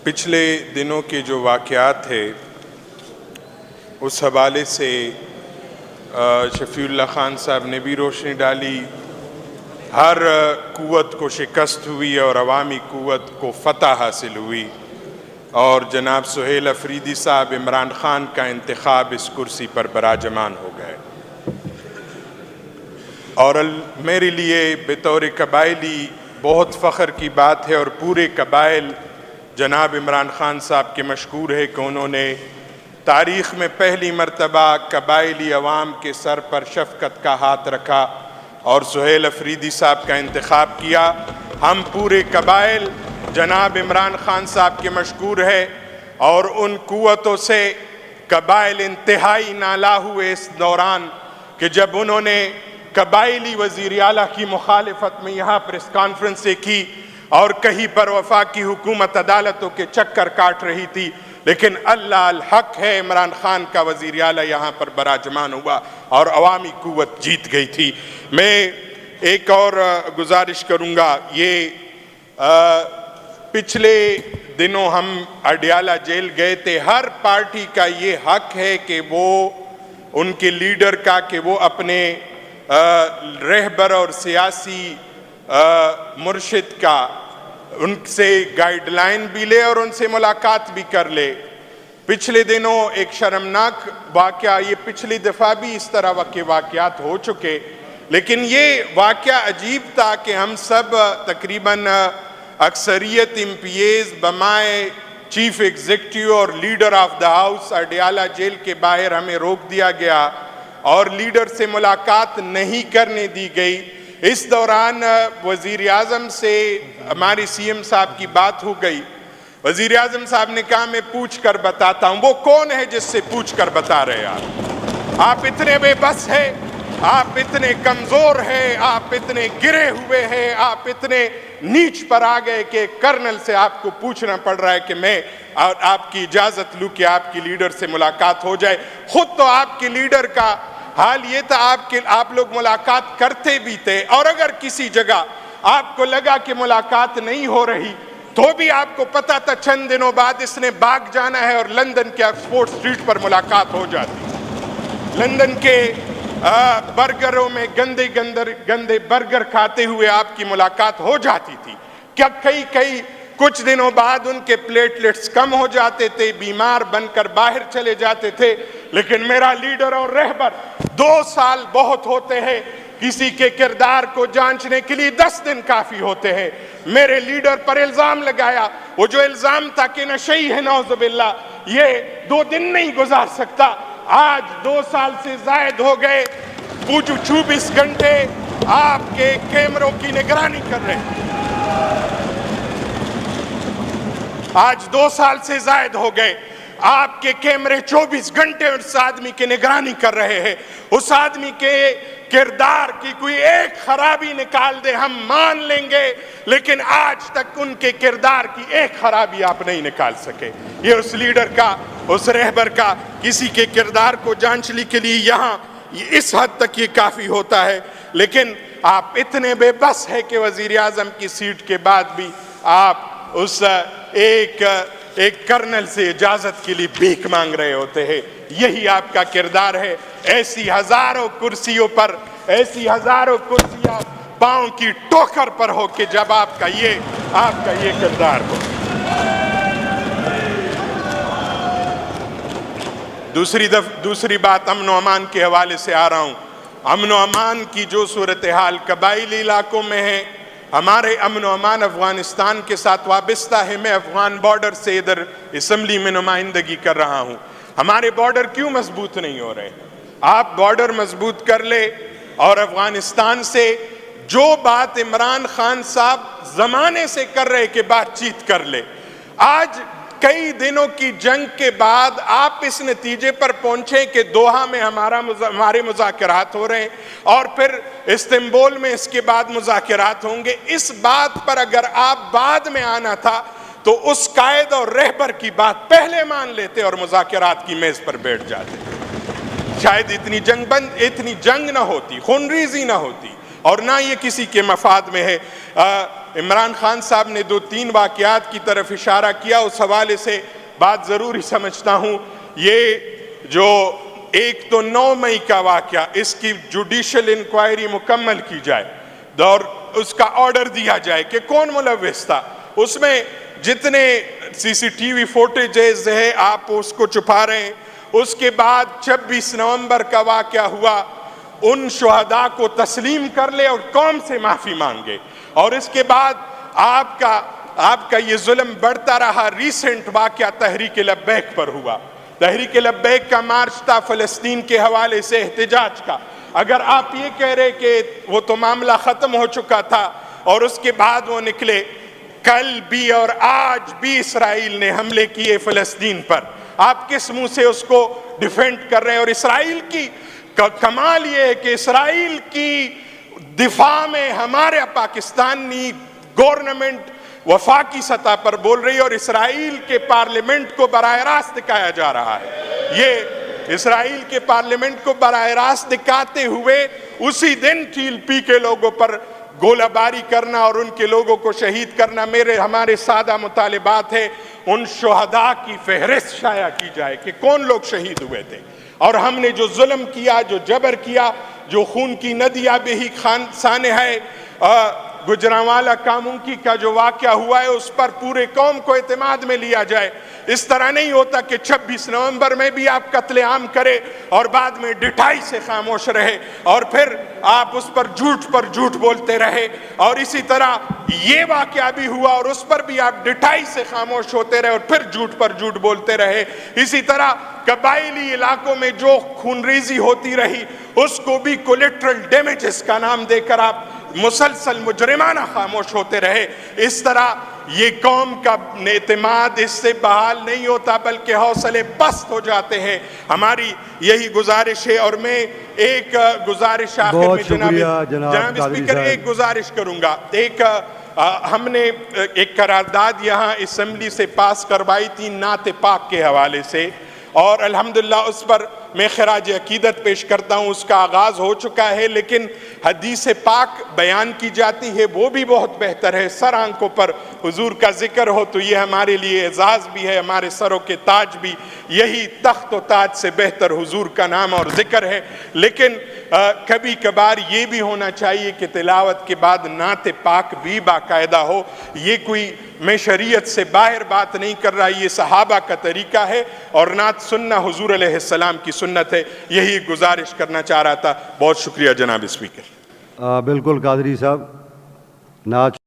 پچھلے دنوں کے جو واقعات تھے اس حوالے سے شفیع اللہ خان صاحب نے بھی روشنی ڈالی. ہر قوت کو شکست ہوئی اور عوامی قوت کو فتح حاصل ہوئی اور جناب سہیل افریدی صاحب عمران خان کا انتخاب اس کرسی پر براجمان ہو گئے. اور میرے لیے بطور قبائلی بہت فخر کی بات ہے اور پورے قبائل جناب عمران خان صاحب کے مشکور ہے کہ انہوں نے تاریخ میں پہلی مرتبہ قبائلی عوام کے سر پر شفقت کا ہاتھ رکھا اور سہیل افریدی صاحب کا انتخاب کیا. ہم پورے قبائل جناب عمران خان صاحب کے مشکور ہے اور ان قوتوں سے قبائل انتہائی نالا ہوئے اس دوران کہ جب انہوں نے قبائلی وزیر اعلیٰ کی مخالفت میں یہاں پریس کانفرنسیں کی اور کہیں پر وفاقی حکومت عدالتوں کے چکر کاٹ رہی تھی، لیکن اللہ الحق ہے عمران خان کا وزیر اعلیٰ یہاں پر براجمان ہوا اور عوامی قوت جیت گئی تھی. میں ایک اور گزارش کروں گا، یہ پچھلے دنوں ہم اڈیالہ جیل گئے تھے. ہر پارٹی کا یہ حق ہے کہ وہ ان کے لیڈر کا کہ وہ اپنے رہبر اور سیاسی مرشد کا ان سے گائیڈ لائن بھی لے اور ان سے ملاقات بھی کر لے. پچھلے دنوں ایک شرمناک واقعہ، یہ پچھلی دفعہ بھی اس طرح کے واقعات ہو چکے، لیکن یہ واقعہ عجیب تھا کہ ہم سب تقریباً اکثریت ایم پی ایز بمائے چیف ایگزیکٹیو اور leader of the house Adiala jail کے باہر ہمیں روک دیا گیا اور لیڈر سے ملاقات نہیں کرنے دی گئی. اس دوران وزیر اعظم سے ہماری سی ایم صاحب کی بات ہو گئی. وزیر اعظم صاحب نے کہا میں پوچھ کر بتاتا ہوں. وہ کون ہے جس سے پوچھ کر بتا رہے آپ اتنے بے بس ہیں، آپ اتنے کمزور ہیں، آپ اتنے گرے ہوئے ہیں، آپ اتنے نیچ پر آ گئے کہ کرنل سے آپ کو پوچھنا پڑ رہا ہے کہ میں آپ کی اجازت لوں کہ آپ کی لیڈر سے ملاقات ہو جائے. خود تو آپ کے لیڈر کا حال یہ تھا آپ لوگ ملاقات کرتے بھی تھے، اور اگر کسی جگہ آپ کو لگا کہ ملاقات نہیں ہو رہی تو بھی آپ کو پتا تھا چند دنوں بعد اس نے بھاگ جانا ہے اور لندن کے آکسفورڈ اسٹریٹ پر ملاقات ہو جاتی. لندن کے برگروں میں گندے برگر کھاتے ہوئے آپ کی ملاقات ہو جاتی تھی. کیا کئی کچھ دنوں بعد ان کے پلیٹلیٹس کم ہو جاتے تھے، بیمار بن کر باہر چلے جاتے تھے. لیکن میرا لیڈر اور رہبر 2 سال بہت ہوتے ہیں، کسی کے کردار کو جانچنے کے لیے 10 دن کافی ہوتے ہیں. میرے لیڈر پر الزام لگایا، وہ جو الزام تھا کہ نشئی ہے نعوذ باللہ، یہ 2 دن نہیں گزار سکتا. آج 2 سال سے زائد ہو گئے، 24 گھنٹے آپ کے کیمروں کی نگرانی کر رہے ہیں. آج 2 سال سے زائد ہو گئے، آپ کے کیمرے 24 گھنٹے اس آدمی کی نگرانی کر رہے ہیں. اس آدمی کے کردار کی کوئی ایک خرابی نکال دے ہم مان لیں گے، لیکن آج تک ان کے کردار کی ایک خرابی آپ نہیں نکال سکے. یہ اس لیڈر کا، اس رہبر کا کسی کے کردار کو جانچنے کے لیے یہاں اس حد تک یہ کافی ہوتا ہے. لیکن آپ اتنے بے بس ہے کہ وزیر اعظم کی سیٹ کے بعد بھی آپ اس ایک کرنل سے اجازت کے لیے بھیک مانگ رہے ہوتے ہیں. یہی آپ کا کردار ہے. ایسی ہزاروں کرسیوں پر، ایسی ہزاروں کرسیاں پاؤں کی ٹوکر پر ہو کہ جب آپ کا یہ کردار ہو. دوسری بات امن و امان کے حوالے سے آ رہا ہوں. امن و امان کی جو صورتحال قبائلی علاقوں میں ہے، ہمارے امن و امان افغانستان کے ساتھ وابستہ ہے. میں افغان بارڈر سے ادھر اسمبلی میں نمائندگی کر رہا ہوں. ہمارے بارڈر کیوں مضبوط نہیں ہو رہے؟ آپ بارڈر مضبوط کر لے اور افغانستان سے جو بات عمران خان صاحب زمانے سے کر رہے کہ بات چیت کر لے. آج کئی دنوں کی جنگ کے بعد آپ اس نتیجے پر پہنچے کہ دوحہ میں ہمارے مذاکرات ہو رہے ہیں اور پھر استنبول میں اس کے بعد مذاکرات ہوں گے. اس بات پر اگر آپ بعد میں آنا تھا تو اس قائد اور رہبر کی بات پہلے مان لیتے اور مذاکرات کی میز پر بیٹھ جاتے. شاید اتنی جنگ نہ ہوتی، خونریزی نہ ہوتی، اور نہ یہ کسی کے مفاد میں ہے. عمران خان صاحب نے 2-3 واقعات کی طرف اشارہ کیا، اس حوالے سے بات ضروری سمجھتا ہوں۔ یہ جو 1 تو 9 مئی کا واقعہ، اس کی جوڈیشل انکوائری مکمل کی جائے اور اس کا آرڈر دیا جائے کہ کون ملوث تھا۔ اس میں جتنے سی سی ٹی وی فوٹیجز ہے آپ اس کو چھپا رہے ہیں۔ اس کے بعد 26 نومبر کا واقعہ ہوا، ان شہداء کو تسلیم کر لے اور قوم سے معافی مانگے، اور اس کے بعد آپ کا یہ ظلم بڑھتا رہا۔ ریسنٹ واقعہ تحریک لبیک پر ہوا، تحریک لبیک کا مارچ تھا فلسطین کے حوالے سے احتجاج کا۔ اگر آپ یہ کہہ رہے کہ وہ تو معاملہ ختم ہو چکا تھا اور اس کے بعد وہ نکلے، کل بھی اور آج بھی اسرائیل نے حملے کیے فلسطین پر، آپ کس منہ سے اس کو ڈیفینڈ کر رہے ہیں؟ اور اسرائیل کی کمال یہ ہے کہ اسرائیل کی دفاع میں ہمارے پاکستانی گورنمنٹ وفاقی سطح پر بول رہی ہے، اور اسرائیل کے پارلیمنٹ کو براہ راست دکھایا جا رہا ہے۔ یہ اسرائیل کے پارلیمنٹ کو براہ راست دکھاتے ہوئے اسی دن ٹی پی کے لوگوں پر گولہ باری کرنا اور ان کے لوگوں کو شہید کرنا، ہمارے سادہ مطالبات ہیں ان شہداء کی فہرست شائع کی جائے کہ کون لوگ شہید ہوئے تھے، اور ہم نے جو ظلم کیا، جو جبر کیا، جو خون کی ندیاں بہی سانحہ ہے گجرانوالہ کامونکی کا جو واقعہ ہوا ہے، اس پر پورے قوم کو اعتماد میں لیا جائے۔ اس طرح نہیں ہوتا کہ 26 نومبر میں بھی آپ قتل عام کرے اور بعد میں ڈٹائی سے خاموش رہے اور پھر آپ اس پر جھوٹ بولتے رہے، اور اسی طرح یہ واقعہ بھی ہوا اور اس پر بھی آپ ڈٹائی سے خاموش ہوتے رہے اور پھر جھوٹ بولتے رہے۔ اسی طرح قبائلی علاقوں میں جو خونریزی ہوتی رہی اس کو بھی کولیٹرل ڈیمیجز کا نام دے کر آپ مسلسل مجرمانہ خاموش ہوتے رہے۔ اس طرح یہ قوم کا اعتماد اس سے بحال نہیں ہوتا بلکہ حوصلے پست ہو جاتے ہیں۔ ہماری یہی گزارش ہے، اور میں ایک گزارش آخر میں جناب اسپیکر ایک گزارش کروں گا۔ ہم نے ایک قرارداد یہاں اسمبلی سے پاس کروائی تھی نعت پاک کے حوالے سے، اور الحمدللہ اس پر میں خراج عقیدت پیش کرتا ہوں۔ اس کا آغاز ہو چکا ہے، لیکن حدیث پاک بیان کی جاتی ہے، وہ بھی بہت بہتر ہے۔ سر آنکھوں پر حضور کا ذکر ہو تو یہ ہمارے لیے اعزاز بھی ہے، ہمارے سروں کے تاج بھی، یہی تخت و تاج سے بہتر حضور کا نام اور ذکر ہے۔ لیکن کبھی کبھار یہ بھی ہونا چاہیے کہ تلاوت کے بعد نعت پاک بھی باقاعدہ ہو۔ یہ کوئی میں شریعت سے باہر بات نہیں کر رہا، یہ صحابہ کا طریقہ ہے اور نعت سننا حضور علیہ السلام کی سنت ہے۔ یہی گزارش کرنا چاہ رہا تھا۔ بہت شکریہ جناب اسپیکر۔ بالکل قادری صاحب، نعت